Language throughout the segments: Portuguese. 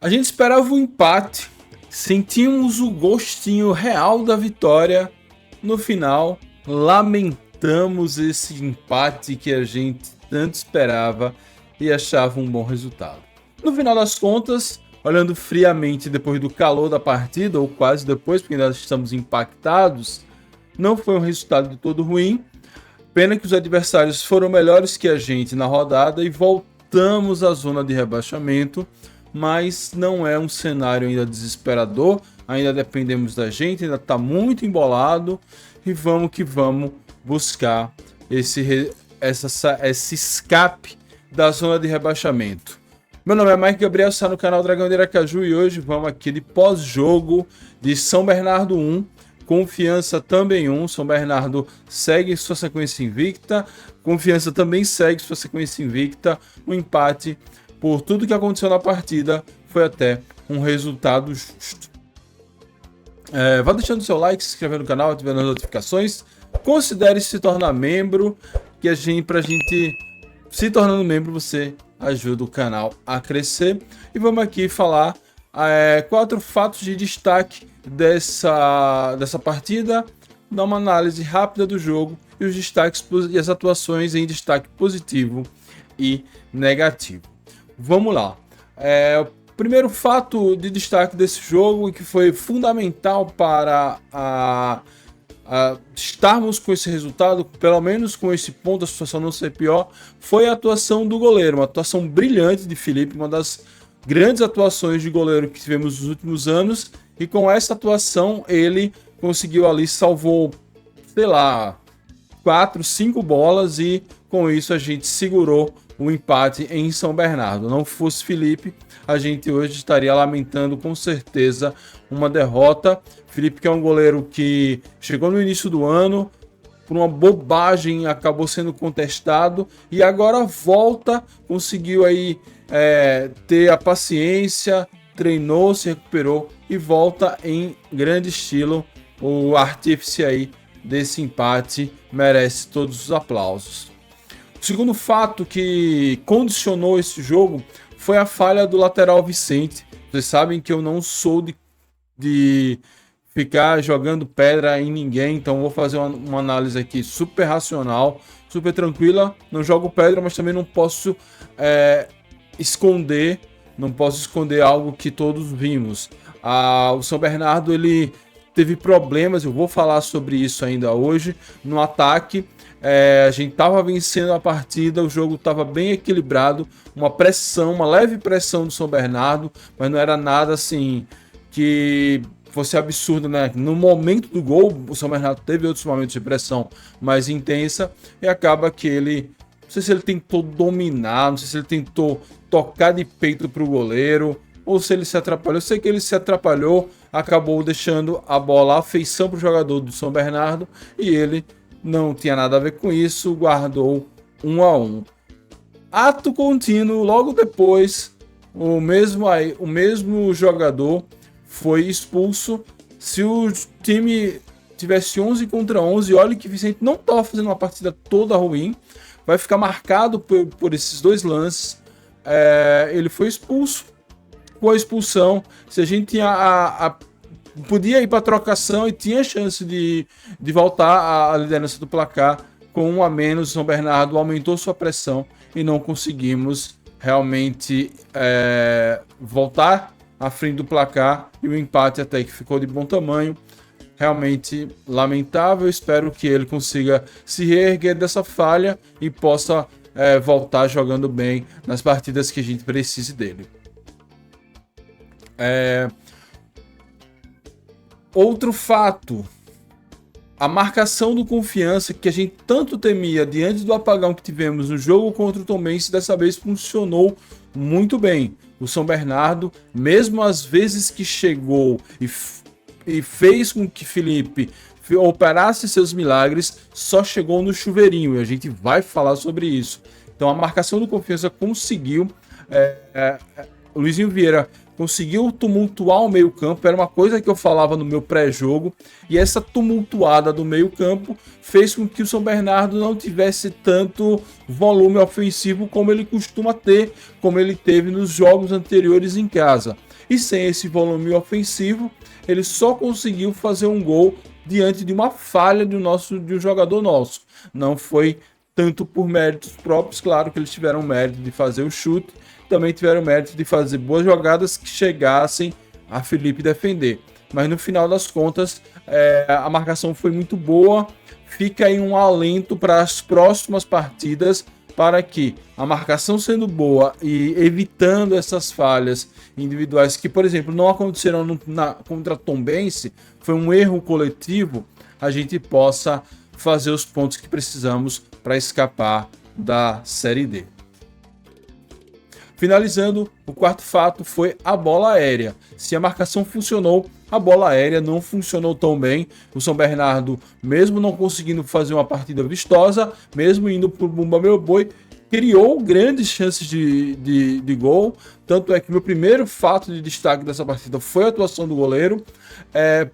A gente esperava o empate, sentimos o gostinho real da vitória. No final, lamentamos esse empate que a gente tanto esperava e achava um bom resultado. No final das contas, olhando friamente depois do calor da partida, ou quase depois, porque ainda estamos impactados, não foi um resultado de todo ruim. Pena que os adversários foram melhores que a gente na rodada e voltamos à zona de rebaixamento, mas não é um cenário ainda desesperador, ainda dependemos da gente, ainda está muito embolado e vamos que vamos buscar esse escape da zona de rebaixamento. Meu nome é Mike Gabriel, está no canal Dragão de Aracaju e hoje vamos aqui de pós-jogo de São Bernardo 1, Confiança também 1, São Bernardo segue sua sequência invicta, Confiança também segue sua sequência invicta, um empate por tudo que aconteceu na partida foi até um resultado justo. Vá deixando seu like, se inscrever no canal, ativando as notificações, considere se tornar membro, que pra gente se tornando membro você ajuda o canal a crescer. E vamos aqui falar 4 fatos de destaque dessa partida, dar uma análise rápida do jogo e os destaques e as atuações em destaque positivo e negativo. Vamos lá. O primeiro fato de destaque desse jogo, que foi fundamental para estarmos com esse resultado, pelo menos com esse ponto, a situação não ser pior, foi a atuação do goleiro. Uma atuação brilhante de Felipe, uma das grandes atuações de goleiro que tivemos nos últimos anos. E com essa atuação, ele conseguiu ali, salvou, sei lá, 4, 5 bolas e com isso a gente segurou o empate em São Bernardo. Não fosse Felipe, a gente hoje estaria lamentando com certeza uma derrota. Felipe, que é um goleiro que chegou no início do ano, por uma bobagem acabou sendo contestado e agora volta, conseguiu aí ter a paciência, treinou, se recuperou e volta em grande estilo. O artífice aí desse empate merece todos os aplausos. O segundo fato que condicionou esse jogo foi a falha do lateral Vicente. Vocês sabem que eu não sou de ficar jogando pedra em ninguém, então vou fazer uma análise aqui super racional, super tranquila. Não jogo pedra, mas também não posso esconder algo que todos vimos. O São Bernardo ele teve problemas, eu vou falar sobre isso ainda hoje, no ataque. A gente estava vencendo a partida, o jogo estava bem equilibrado, uma leve pressão do São Bernardo, mas não era nada assim que fosse absurdo, né? No momento do gol, o São Bernardo teve outros momentos de pressão mais intensa e acaba que ele, não sei se ele tentou dominar, não sei se ele tentou tocar de peito para o goleiro ou se ele se atrapalhou. Eu sei que ele se atrapalhou, acabou deixando a bola à feição para o jogador do São Bernardo e ele não tinha nada a ver com isso, guardou 1-1. Ato contínuo, logo depois, o mesmo jogador foi expulso. Se o time tivesse 11 contra 11, olha que Vicente não estava fazendo uma partida toda ruim, vai ficar marcado por esses dois lances. Ele foi expulso. Com a expulsão, se a gente tinha podia ir para a trocação e tinha chance de voltar à liderança do placar com 1 a menos. São Bernardo aumentou sua pressão e não conseguimos realmente voltar à frente do placar, e o empate até que ficou de bom tamanho. Realmente lamentável. Espero que ele consiga se reerguer dessa falha e possa voltar jogando bem nas partidas que a gente precise dele. Outro fato, a marcação do Confiança, que a gente tanto temia diante do apagão que tivemos no jogo contra o Tombense, dessa vez funcionou muito bem. O São Bernardo, mesmo às vezes que chegou e fez com que Felipe operasse seus milagres, só chegou no chuveirinho, e a gente vai falar sobre isso. Então a marcação do Confiança conseguiu, o Luizinho Vieira conseguiu tumultuar o meio-campo, era uma coisa que eu falava no meu pré-jogo, e essa tumultuada do meio-campo fez com que o São Bernardo não tivesse tanto volume ofensivo como ele costuma ter, como ele teve nos jogos anteriores em casa. e sem esse volume ofensivo, ele só conseguiu fazer um gol diante de uma falha de um jogador nosso. Não foi tanto por méritos próprios, claro que eles tiveram mérito de fazer o chute, também tiveram mérito de fazer boas jogadas que chegassem a Felipe defender. Mas no final das contas, a marcação foi muito boa. Fica aí um alento para as próximas partidas, para que a marcação sendo boa e evitando essas falhas individuais que, por exemplo, não aconteceram contra Tombense, foi um erro coletivo, a gente possa fazer os pontos que precisamos para escapar da Série D. Finalizando, o quarto fato foi a bola aérea. Se a marcação funcionou, a bola aérea não funcionou tão bem. O São Bernardo, mesmo não conseguindo fazer uma partida vistosa, mesmo indo para o Bumba Meu Boi, criou grandes chances de gol. Tanto é que meu primeiro fato de destaque dessa partida foi a atuação do goleiro,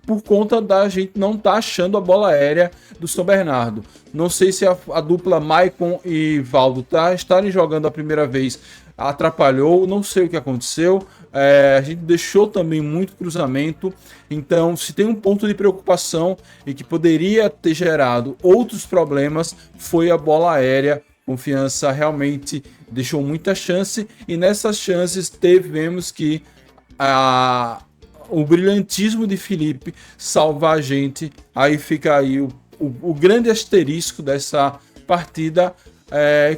por conta da gente não estar achando a bola aérea do São Bernardo. Não sei se a dupla Maicon e Valdo estarem jogando a primeira vez atrapalhou, não sei o que aconteceu. A gente deixou também muito cruzamento, então se tem um ponto de preocupação e que poderia ter gerado outros problemas, foi a bola aérea. Confiança realmente deixou muita chance, e nessas chances tivemos que o brilhantismo de Felipe salvar a gente. Aí fica aí o grande asterisco dessa partida,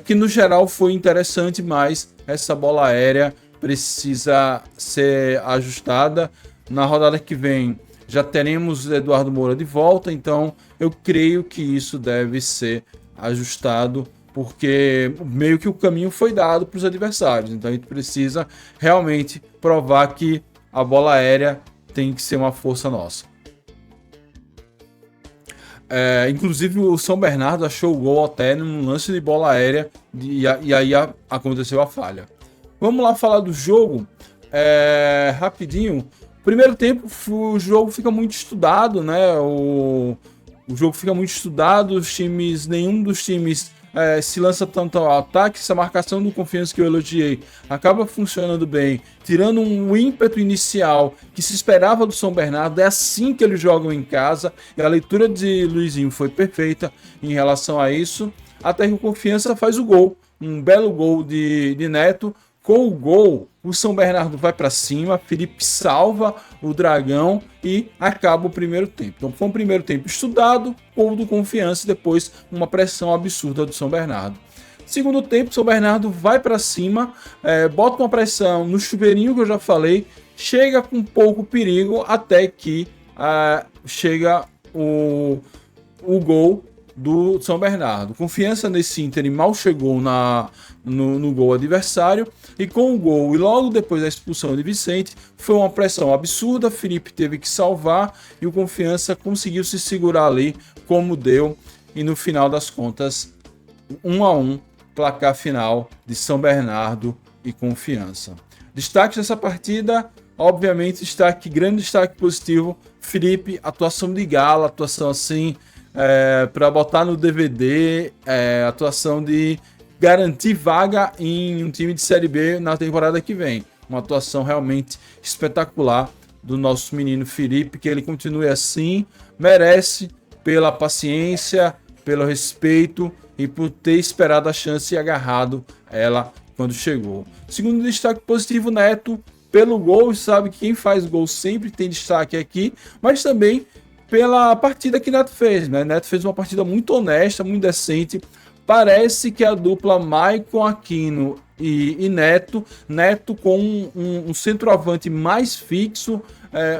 que no geral foi interessante, mas essa bola aérea precisa ser ajustada. Na rodada que vem já teremos Eduardo Moura de volta, então eu creio que isso deve ser ajustado, porque meio que o caminho foi dado para os adversários. Então a gente precisa realmente provar que a bola aérea tem que ser uma força nossa. Inclusive o São Bernardo achou o gol até num lance de bola aérea, e aí aconteceu a falha. Vamos lá falar do jogo rapidinho. Primeiro tempo, o jogo fica muito estudado, né? O jogo fica muito estudado, nenhum dos times se lança tanto ao ataque. Essa marcação do Confiança que eu elogiei acaba funcionando bem, tirando um ímpeto inicial que se esperava do São Bernardo. É assim que eles jogam em casa, e a leitura de Luizinho foi perfeita em relação a isso, até que o Confiança faz o gol, um belo gol de Neto. Com o gol, o São Bernardo vai para cima, Felipe salva o Dragão e acaba o primeiro tempo. Então foi um primeiro tempo estudado, gol do Confiança, e depois uma pressão absurda do São Bernardo. Segundo tempo, o São Bernardo vai para cima, bota uma pressão no chuveirinho que eu já falei, chega com pouco perigo até que chega o gol do São Bernardo. Confiança nesse ínterim mal chegou no gol adversário, e com o gol e logo depois da expulsão de Vicente, foi uma pressão absurda. Felipe teve que salvar e o Confiança conseguiu se segurar ali como deu, e no final das contas 1-1, placar final de São Bernardo e Confiança. Destaque dessa partida, obviamente, grande destaque positivo, Felipe, atuação de gala, atuação assim, para botar no DVD, atuação de garantir vaga em um time de Série B na temporada que vem. Uma atuação realmente espetacular do nosso menino Felipe, que ele continue assim, merece, pela paciência, pelo respeito e por ter esperado a chance e agarrado ela quando chegou. Segundo destaque positivo, Neto, pelo gol. Sabe que quem faz gol sempre tem destaque aqui, mas também pela partida que Neto fez, né? Neto fez uma partida muito honesta, muito decente. Parece que a dupla Maicon Aquino e Neto com um centroavante mais fixo,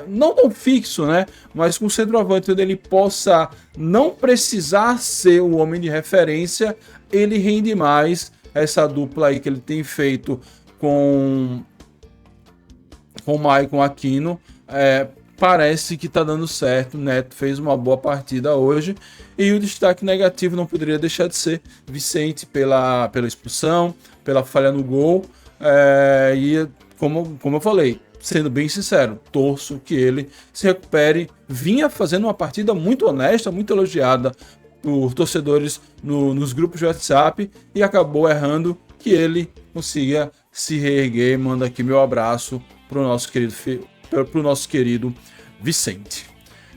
não tão fixo, né? Mas com um centroavante onde ele possa não precisar ser o homem de referência, ele rende mais. Essa dupla aí que ele tem feito com Maicon Aquino, parece que tá dando certo. O Neto fez uma boa partida hoje. E o destaque negativo não poderia deixar de ser Vicente pela expulsão, pela falha no gol. E como eu falei, sendo bem sincero, torço que ele se recupere. Vinha fazendo uma partida muito honesta, muito elogiada por torcedores nos grupos de WhatsApp, e acabou errando. Que ele consiga se reerguer. Manda aqui meu abraço pro nosso querido Vicente.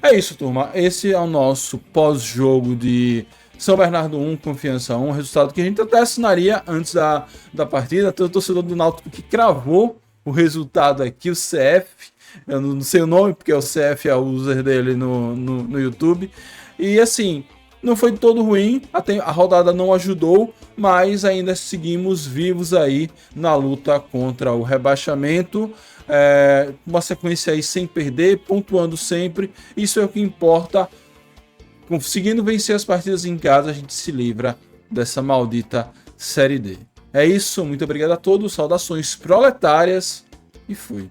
É isso, turma. Esse é o nosso pós-jogo de São Bernardo 1, Confiança 1. Resultado que a gente até assinaria antes da partida. Tem o torcedor do Náutico que cravou o resultado aqui, o CF. Eu não sei o nome, porque o CF é o user dele no YouTube. E assim, não foi todo ruim. A rodada não ajudou, mas ainda seguimos vivos aí na luta contra o rebaixamento. Uma sequência aí sem perder, pontuando sempre. Isso é o que importa. Conseguindo vencer as partidas em casa, a gente se livra dessa maldita Série D. É isso, muito obrigado a todos, saudações proletárias e fui.